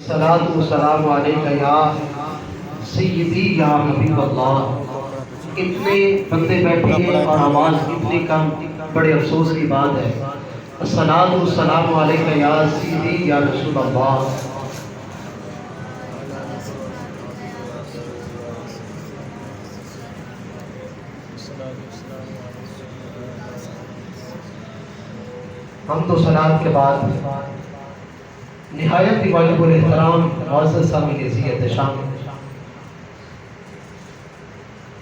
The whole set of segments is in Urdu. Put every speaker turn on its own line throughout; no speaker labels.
صلاۃ و سلام علیکہ یا سیدی یا حبیب اللہ۔ اتنے بندے بیٹھے ہیں اور آواز اتنی کم، بڑے افسوس کی بات ہے۔ الصلاۃ و سلام علیکہ یا سیدی یا رسول اللہ۔ حمد و ثنا کے بعد نہایت ہی واجب الاحترام معزز سامعین عزیز شام،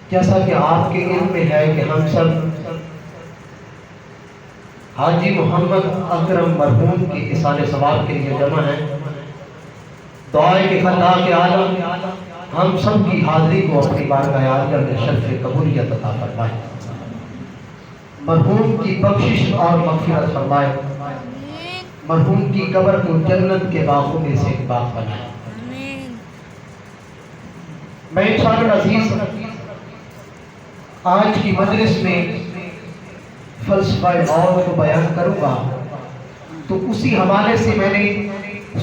جیسا کہ آپ کے علم میں ہے کہ ہم سب حاجی محمد اکرم مرحوم کی احسان ثواب کے لیے جمع ہیں۔ دعائے کہ خلاق عالم ہم سب کی حاضری کو اپنی بارگاہ عالیہ میں شرف قبولیت عطا فرمائے، مرحوم کی بخشش اور مغفرت فرمائے، مرحوم کی قبر کو جنت کے باغوں میں سے ایک باغ بنائے۔ میں انشاءاللہ عزیز آج کی مجلس میں فلسفہ موت کو بیان کروں گا، تو اسی حوالے سے میں نے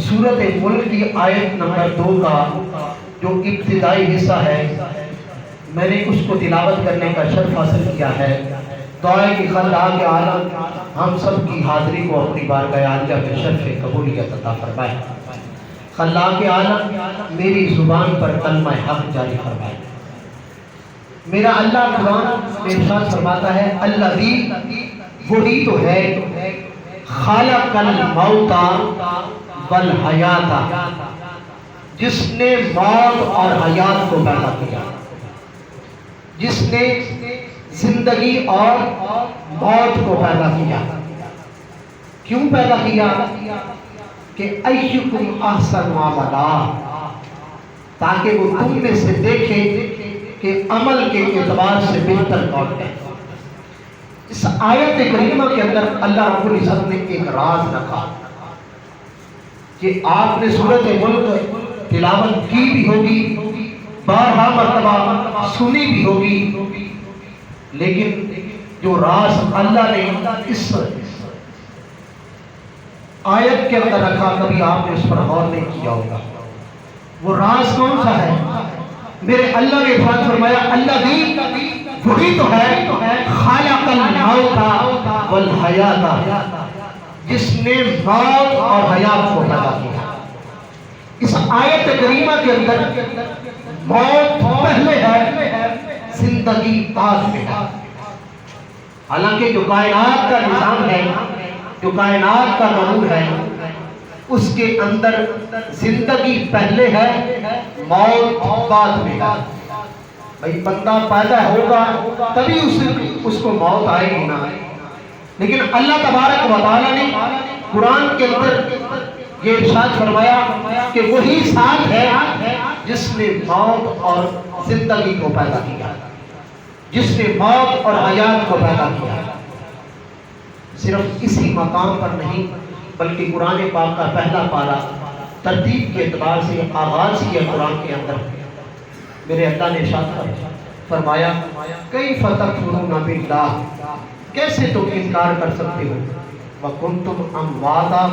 سورۃ ملک کی آیت نمبر 2 کا جو ابتدائی حصہ ہے میں نے اس کو تلاوت کرنے کا شرف حاصل کیا ہے۔ دعائے کہ خلاق عالم ہم سب کی حاضری کو اپنی بارگاہ عالیہ میں شرف قبولیت عطا فرمائے، خلاق عالم میری زبان پر کلمہ حق جاری فرمائے۔ میرا اللہ قرآن میں ارشاد فرماتا ہے، الذی وہی تو ہے خالق الموت والحیات، جس نے موت اور حیات کو پیدا کیا، جس نے زندگی اور موت کو پیدا کیا۔ کیوں پیدا کیا؟ کہ ایکم احسن عملا، تاکہ وہ تم میں سے دیکھے کہ عمل کے اعتبار سے بہتر کون ہے۔ اس آیت کریمہ کے اندر اللہ رب العزت نے ایک راز رکھا کہ آپ نے سورۃ ملک تلاوت کی بھی ہوگی، بارہا مرتبہ سنی بھی ہوگی، لیکن جو راز اللہ نے اس آیت کے اندر رکھا کبھی آپ نے اس پر غور نہیں کیا ہوگا۔ وہ راز کون سا ہے؟ میرے اللہ نے ارشاد فرمایا، الذی وہی تو ہے خالق الموت والحیات، جس نے موت اور حیات کو پیدا کیا۔ اس آیت کریمہ کے اندر موت پہلے ہے، زندگی بعد میں ہے۔ حالانکہ جو کائنات کا نظام ہے، جو کائنات کا نور ہے، اس کے اندر زندگی پہلے ہے، موت بعد میں ہے۔ بھئی بندہ پیدا ہوگا تبھی اس کو موت آئے گی نا، لیکن اللہ تبارک و تعالیٰ نے قرآن کے اندر یہ ارشاد فرمایا کہ وہی ذات ہے جس نے موت اور زندگی کو پیدا کیا، جس نے موت اور حیات کو پیدا کیا۔ صرف اسی مقام پر نہیں بلکہ قرآن پاک کا پہلا پارہ ترتیب کے اعتبار سے آغاز کیا قرآن کے اندر میرے اللہ نے ارشاد فرمایا، کیف تکفرون باللہ، کیسے تم انکار کر سکتے ہو، وکنتم امواتا،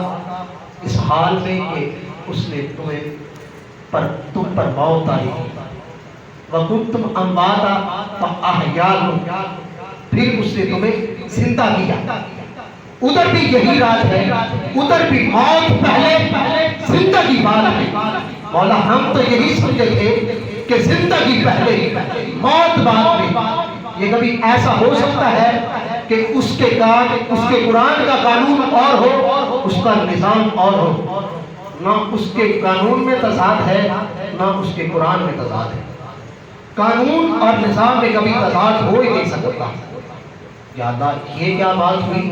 اس حال میں کہ اس نے تم پر موت آئی، وکنتم امواتا فاحیاکم، پھر اس نے تمہیں زندہ کیا۔ ادھر بھی یہی راز ہے، ادھر بھی موت پہلے زندگی بعد میں۔ مولا ہم تو یہی سمجھے تھے کہ زندگی پہلے موت بعد میں۔ یہ کبھی ایسا ہو سکتا ہے کہ اس کے قرآن کا قانون اور ہو، اس کا نظام اور ہو، نہ اس کے قانون میں تضاد ہے نہ اس کے قرآن میں تضاد ہے۔ قانون اور نظام میں کبھی تضاد ہو ہی نہیں سکتا۔ یادا یہ کیا بات ہوئی؟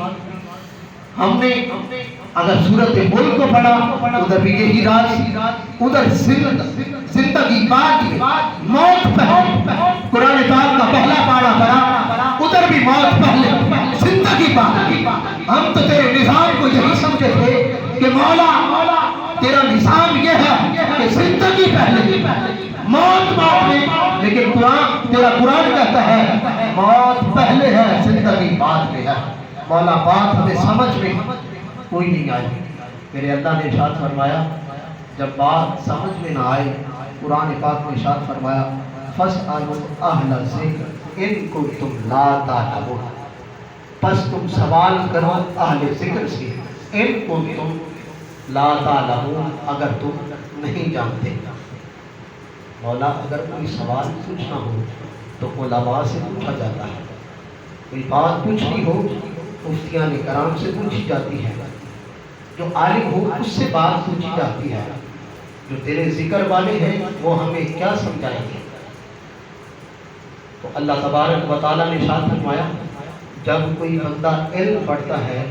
ہم نے اگر سورۃ ملک کو پڑھا ادھر بھی یہی راز، ادھر زندگی بعد میں، موت پہلے، قرآن پاک کا پہلا پارہ پڑھا ادھر بھی موت پہلے زندگی بعد۔ ہم تو تیرے نظام کو یہی سمجھے تھے کہ مولا تیرا نظام یہ ہے کہ زندگی پہلے موت بعد میں، لیکن تیرا قرآن کہتا ہے موت پہلے ہے زندگی بعد میں ہے۔ مولا بات ہمیں سمجھ میں کوئی نہیں آئی۔ میرے اللہ نے ارشاد فرمایا، جب بات سمجھ میں نہ آئے قرآن پاک میں ارشاد فرمایا فَاسْأَلُوا أَهْلَ الذِّكْرِ إِن كُنتُمْ لَا تَعْلَمُونَ، پس تم سوال کرو اہل ذکر سے، ان کنتم لا تعلمون، اگر تم نہیں جانتے۔ مولا اگر کوئی سوال پوچھنا ہو تو علماء سے پوچھا جاتا ہے، کوئی بات پوچھنی ہو مفتیان کرام سے پوچھی جاتی ہے، جو عالم ہو اس سے بات پوچھی جاتی ہے، جو تیرے ذکر والے ہیں وہ ہمیں کیا سمجھائیں گے؟ تو اللہ تبارک و تعالیٰ نے ارشاد فرمایا جب کوئی بندہ علم پڑھتا ہے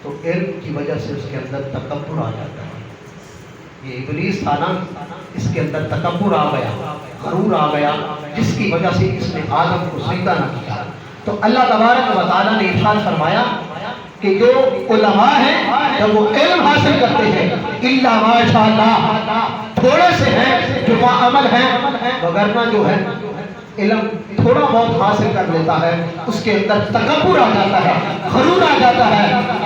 تو علم کی وجہ سے اس کے اندر تکبر آ جاتا ہے۔ یہ ابلیس تھا نا، اس کے اندر تکبر آ گیا، غرور آ گیا، جس کی وجہ سے اس نے آدم کو سجدہ نہ کیا۔ تو اللہ تبارک و تعالیٰ نے ارشاد فرمایا کہ جو علماء ہیں جب وہ علم حاصل کرتے ہیں الا ماشاء اللہ، تھوڑے سے ہیں جو باعمل ہیں، وگرنہ جو ہے علم تھوڑا بہت حاصل کر لیتا ہے اس کے اندر تکبر آ جاتا ہے، غرور آ جاتا ہے،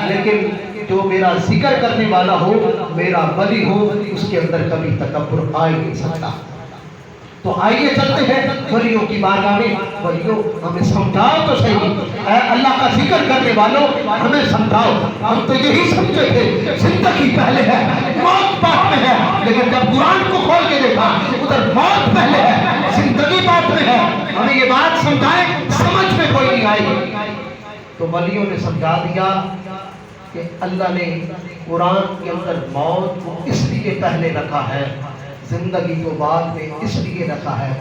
لیکن جو میرا ذکر کرنے والا ہو، میرا ولی ہو، اس کے اندر کبھی تکبر آ ہی نہیں سکتا۔ تو آئیے چلتے ہیں ولیوں کی بارگاہ میں۔ ولیوں ہمیں سمجھاؤ تو صحیح، اے اللہ کا ذکر کرنے والوں ہمیں سمجھاؤ۔ ہم تو یہی سمجھے تھے زندگی پہلے ہے موت بعد میں ہے، لیکن جب قرآن کو کھول کے دیکھا ادھر موت پہلے ہے زندگی بعد میں ہے۔ ہمیں یہ بات سمجھائیں، سمجھ میں کوئی نہیں آئی۔ تو ولیوں نے سمجھا دیا کہ اللہ نے قرآن کے اندر موت کو اس لیے پہلے رکھا ہے، زندگی کو بعد میں اس لیے رکھا ہے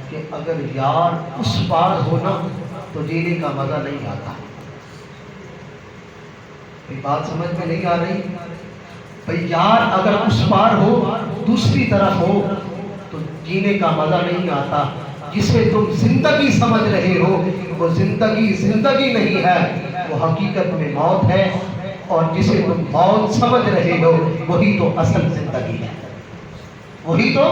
کہ اگر یار اس پار ہونا تو جینے کا مزہ نہیں آتا۔ یہ بات سمجھ میں نہیں آ رہی؟ بھئی یار اگر اس پار ہو، دوسری طرف ہو تو جینے کا مزہ نہیں آتا۔ جسے تم زندگی سمجھ رہے ہو وہ زندگی زندگی نہیں ہے، وہ حقیقت میں موت ہے، اور جسے تم موت سمجھ رہے ہو وہی تو اصل زندگی ہے، وہی تو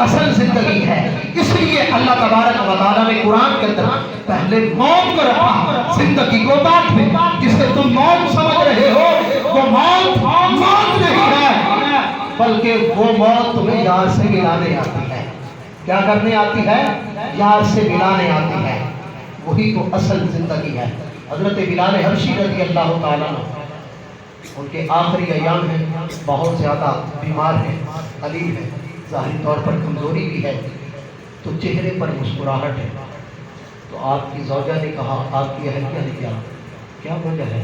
اصل زندگی ہے۔ اس لیے اللہ تبارک و تعالیٰ نے قرآن کے اندر پہلے موت کو رکھا، زندگی کو بعد میں۔ جسے تم موت سمجھ رہے ہو وہ موت نہیں ہے، بلکہ وہ موت تمہیں یار سے ملانے آتی ہے۔ کیا کرنے آتی ہے؟ یار سے ملانے آتی ہے، وہی تو اصل زندگی ہے۔ حضرت بلال حبشی رضی اللہ تعالیٰ عنہ، ان کے آخری ایام ہیں، بہت زیادہ بیمار ہیں، علیل ہیں، ظاہری طور پر کمزوری بھی ہے، تو چہرے پر مسکراہٹ ہے۔ تو آپ کی زوجہ نے کہا، آپ کی اہلیہ نے کیا وجہ ہے؟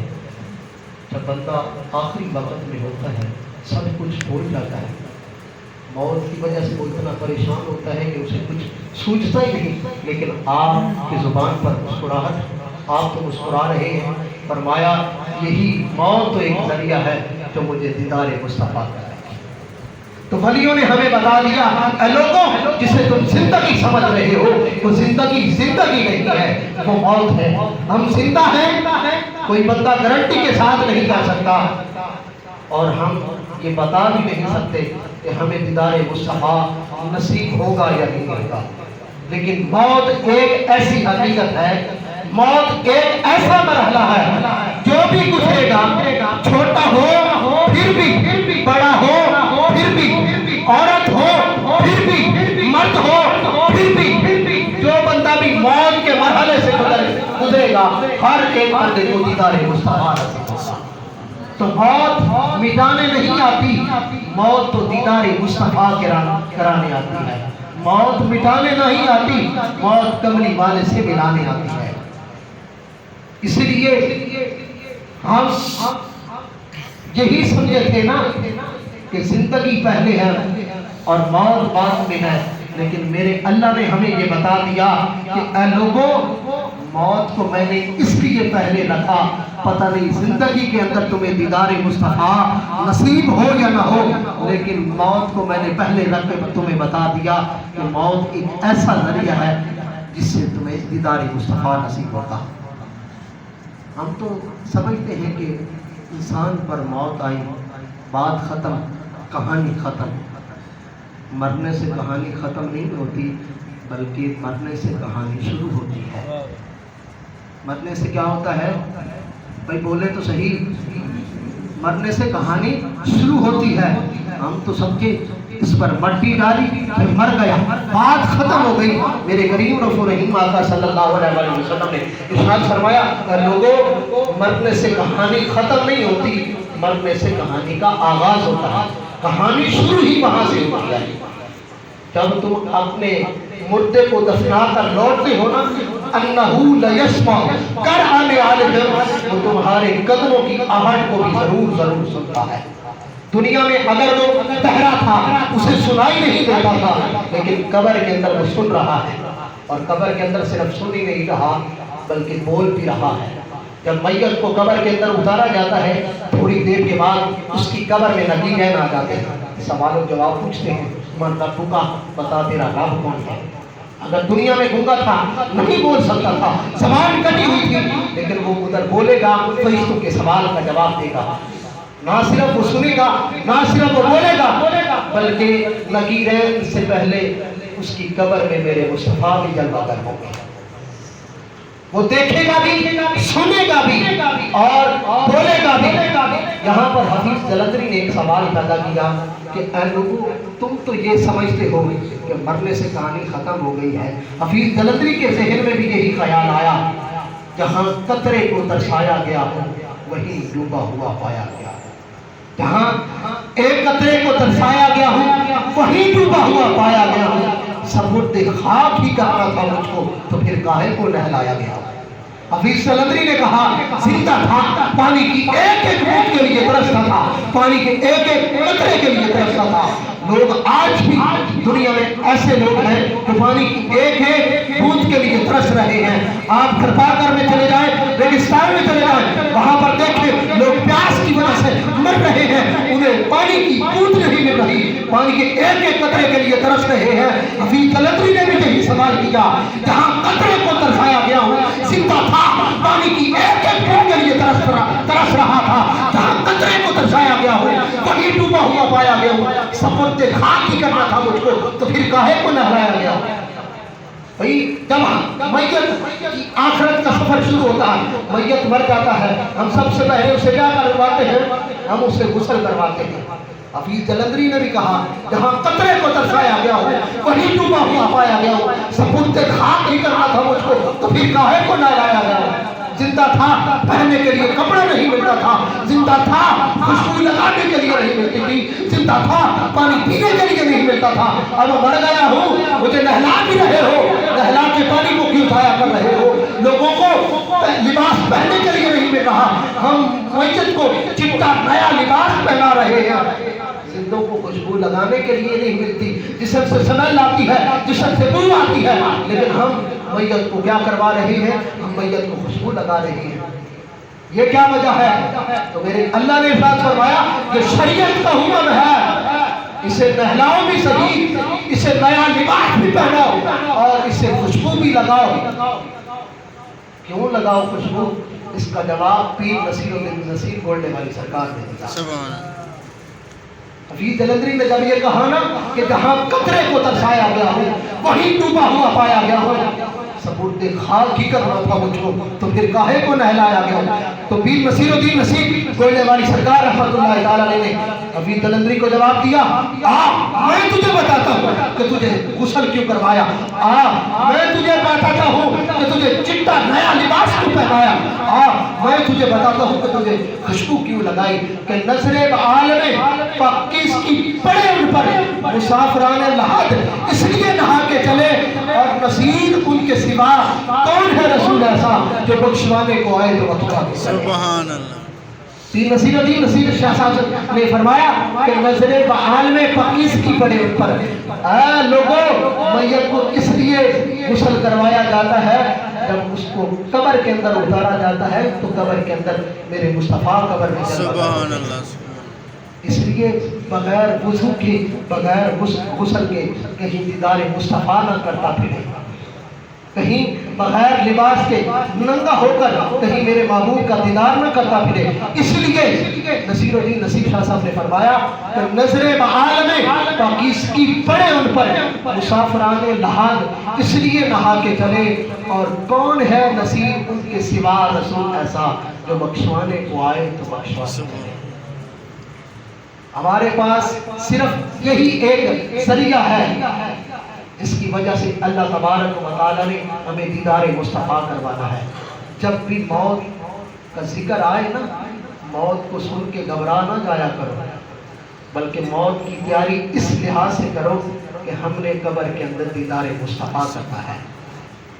جب بندہ آخری وقت میں ہوتا ہے سب کچھ بھول جاتا ہے، موت کی وجہ سے وہ اتنا پریشان ہوتا ہے کہ اسے کچھ سوچتا ہی نہیں، لیکن آپ کی زبان پر مسکراہٹ، آپ تو مسکرا رہے ہیں۔ فرمایا یہی موت تو ایک ذریعہ ہے جو مجھے دیدار مصطفیٰ کا ہے۔ تو ولیوں نے ہمیں بتا دیا اے لوگوں جسے تم زندگی سمجھ رہے ہو وہ زندگی زندگی نہیں ہے، وہ موت ہے۔ ہم زندہ ہیں، کوئی بندہ گارنٹی کے ساتھ نہیں کر سکتا، اور ہم یہ بتا بھی نہیں سکتے کہ ہمیں دیدار مصطفیٰ نصیب ہوگا یا نہیں ہوگا، لیکن موت ایک ایسی حقیقت ہے، موت ایک ایسا مرحلہ ہے جو بھی گزرے گا، چھوٹا ہو پھر بھی، بڑا ہو پھر بھی، عورت ہو پھر بھی، مرد ہو پھر بھی، جو بندہ بھی موت کے مرحلے سے گزرے گا ہر ایک بندے کو دیدار مصطفیٰ نصیب ہوگا۔ تو موت مٹانے نہیں آتی، موت تو دیدار مصطفیٰ کرانے آتی ہے۔ موت مٹانے نہیں آتی، موت کملی والے سے ملانے آتی ہے۔ اس لیے ہم یہی سمجھے تھے نا کہ زندگی پہلے ہے اور موت بعد میں ہے، لیکن میرے اللہ نے ہمیں یہ بتا دیا کہ اے لوگوں موت کو میں نے اس لیے پہلے رکھا، پتہ نہیں زندگی کے اندر تمہیں دیدار مصطفیٰ نصیب ہو یا نہ ہو، لیکن موت کو میں نے پہلے رکھ کے تمہیں بتا دیا کہ موت ایک ایسا ذریعہ ہے جس سے تمہیں دیدار مصطفیٰ نصیب ہوگا۔ ہم تو سمجھتے ہیں کہ انسان پر موت آئی، بات ختم، کہانی ختم۔ مرنے سے کہانی ختم نہیں ہوتی، بلکہ مرنے سے کہانی شروع ہوتی ہے۔ مرنے سے کیا ہوتا ہے؟ بھائی بولے تو صحیح، مرنے سے کہانی شروع ہوتی ہے۔ ہم تو سمجھے اس پر مٹی ڈالی پھر مر گیا، بات ختم ہو گئی۔ میرے کریم رسول رحیم آقا صلی اللہ علیہ وسلم نے ارشاد فرمایا لوگوں مرنے سے کہانی ختم نہیں ہوتی، مرنے سے کہانی کا آغاز ہوتا ہے، کہانی شروع ہی وہاں سے ہوتی ہے۔ جب تم اپنے مردے کو دفنا کر لوٹتے ہو نا، انہو لیسمع کر آنے عالم، وہ تمہارے قدموں کی آہٹ کو بھی ضرور سنتا ہے۔ دنیا میں اگر وہ بہرا تھا اسے سنائی نہیں دیتا تھا، لیکن قبر کے اندر وہ سن رہا ہے، اور قبر کے اندر صرف سن ہی نہیں رہا بلکہ بول بھی رہا ہے۔ جب میت کو قبر کے اندر اتارا جاتا ہے تھوڑی دیر کے بعد اس کی قبر میں نگینین آ جاتے ہیں، سوال و جواب پوچھتے ہیں، من ربو کا، بتا تیرا رب کون ہے۔ اگر دنیا میں گونگا تھا نہیں بول سکتا تھا، زبان کٹی ہوئی تھی، لیکن وہ ادھر بولے گا فرشتوں کے سوال کا جواب دے گا۔ نہ صرف وہ سنے گا، نہ صرف وہ بولے گا، بلکہ نگینین سے پہلے اس کی قبر میں میرے مصطفیٰ بھی جلوہ گر ہوں گے۔ وہ دیکھے گا بھی، سنے گا بھی اور بولے گا بھی۔ یہاں پر حفیظ جلندری نے ایک سوال پیدا کیا کہ اے لوگوں تم تو یہ سمجھتے ہو کہ مرنے سے کہانی ختم ہو گئی ہے۔ حفیظ جلندری کے ذہن میں بھی یہی خیال آیا، جہاں قطرے کو ترسایا گیا ہو وہیں ڈوبا ہوا پایا گیا، جہاں ایک قطرے کو ترسایا گیا ہو وہیں ڈوبا ہوا پایا گیا ہو۔ سبرد خاک ہی کرنا تھا مجھ کو تو پھر کاہے کو نہلایا گیا۔ حفیظ جلندری نے کہا زندہ تھا، پانی کی ایک ایک بوند کے لیے ترستا تھا، پانی کے ایک ایک قطرے کے لیے ترستا تھا۔ لوگ آج بھی دنیا میں ایسے لوگ ہیں جو پانی کی ایک ایک بوند کے لیے ترس رہے ہیں۔ آپ گھرپاکر میں چلے جائیں، ریگستان میں چلے جائیں، وہاں پر دیکھیں لوگ پیاس کی وجہ سے مر رہے ہیں، انہیں پانی کی بوند نہیں مل رہی، پانی کے ایک ایک قطرے کے لیے ترس رہے ہیں۔ حفیظ جلندری نے بھی یہی سوال کیا، جہاں قطرے کو ترسایا گیا ہو زندہ تھا، پانی کی ایک ایک بوند کے لیے ترس رہا تھا، جہاں قطرے کو ترسایا گیا ہو وہیں ڈوبا ہوا پایا گیا ہو۔ سفر خاک ہی کرنا تھا مجھ کو تو پھر کاہے کو نہلایا گیا۔ بھئی جب میت کی آخرت کا سفر شروع ہوتا ہے، میت مر جاتا ہے، ہم سب سے پہلے اسے کیا کرواتے ہیں؟ ہم اسے غسل کرواتے ہیں۔ حفیظ جلندری نے بھی کہا جہاں قطرے کو ترسایا گیا ہو وہیں ڈوبا ہوا پایا گیا ہو، سپرد خاک ہی کرنا تھا مجھ کو تو پھر کاہے کو نہلایا گیا۔ زندہ تھا، پہننے کے لیے کپڑا نہیں ملتا تھا، زندہ تھا، خوشبو لگانے کے لیے نہیں ملتی تھی، زندہ تھا، پانی پینے کے لیے نہیں ملتا تھا، اب مر گیا ہوں، مجھے نہلا بھی رہے ہو، نہلا کے پانی کو کیوں ضائع کر رہے ہو؟ لوگوں کو لباس پہننے کے لیے نہیں مل رہا، ہم میت کو چمٹا نیا لباس پہنا رہے ہیں۔ زندوں کو خوشبو لگانے کے لیے نہیں ملتی، جسم سے سمیل آتی ہے، جسم سے بو آتی ہے، لیکن ہم میت کو کیا کروا رہے ہیں؟ ہم میت کو خوشبو لگا رہے ہیں۔ یہ کیا وجہ ہے؟ تو میرے اللہ نے ارشاد فرمایا کہ شریعت کا حکم ہے اسے نہلاؤ بھی صحیح، اسے نیا لباس بھی پہناؤ اور اسے خوشبو بھی لگاؤ۔ کیوں لگاؤ خوشبو؟ اس کا جواب پیر نصیر الدین نصیر گولڈے والی سرکار نے دیا۔ حفیظ جلندری نے جب یہ کہا نا کہ جہاں قطرے کو ترسایا گیا ہو وہیں ڈوبا ہوا پایا گیا ہو، سپرد خاک ہی کرنا تھا مجھ کو تو پھر کاہے کو نہلایا گیا۔ تو پیر نصیر الدین نصیر گولڈے والی سرکار رحمت اللہ تعالی نے حفیظ جلندری کو جواب دیا، میں تجھے بتاتا ہوں کہ تجھے غسل کیوں کروایا، میں تجھے بتاتا ہوں کہ تجھے چٹا نیا لباس کیوں پہنایا، میں تجھے بتاتا ہوں کہ تجھے خوشبو کیوں لگائی، کہ نظر عالم پاکیز کی پڑے ان پر مسافران لحد اس لیے نہا کے چلے، اور نصیر ان کے سوا کون ہے رسول ایسا جو بخشوانے کو آئے تو اتوا کے سکے۔ سبحان اللہ۔ پیر نصیر الدین نصیر شاہ صاحب نے فرمایا کہ نظر عالم پاکیز کی پڑے ان پر، اے لوگوں میت کو اس لیے غسل کروایا جاتا ہے جب اس کو قبر کے اندر اتارا جاتا ہے تو قبر کے اندر میرے مصطفیٰ قبر میں سبحان اللہ، اس لیے بغیر وضو کے بغیر غسل کے کہیں دیدار مصطفیٰ نہ کرتا پھرے، کہیں بغیر لباس کے ننگا ہو کر کہیں میرے محبوب کا دیدار نہ کرتا پھرے۔ اس لیے نصیر الدین نصیر شاہ صاحب نے فرمایا کہ نظر عالم پاکیز کی پڑے ان پر مسافران لحاظ اس لیے نہا کے چلے، اور کون ہے نصیب ان کے سوا رسول ایسا جو بخشوانے کو آئے تو بخشوا سکے۔ ہمارے پاس صرف یہی ایک ذریعہ ہے جس کی وجہ سے اللہ تبارک و تعالیٰ نے ہمیں دیدار مصطفیٰ کروانا ہے۔ جب بھی موت کا ذکر آئے نا، موت کو سن کے گھبرا نہ جایا کرو، بلکہ موت کی تیاری اس لحاظ سے کرو کہ ہم نے قبر کے اندر دیدار مصطفیٰ کرنا ہے۔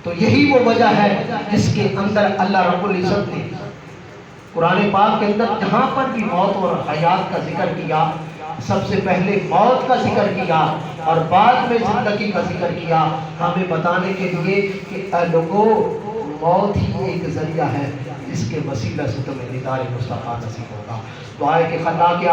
تو یہی وہ وجہ ہے جس کے اندر اللہ رب العزت نے قرآن پاک کے اندر جہاں پر بھی موت اور حیات کا ذکر کیا، سب سے پہلے موت کا ذکر کیا اور بعد میں زندگی کا ذکر کیا، ہمیں بتانے کے لیے کہ اے لوگوں، موت ہی ایک ذریعہ ہے جس کے وسیلہ سے تمہیں دیدار مصطفیٰ نصیب ہوگا۔ دعائے کہ خدا کے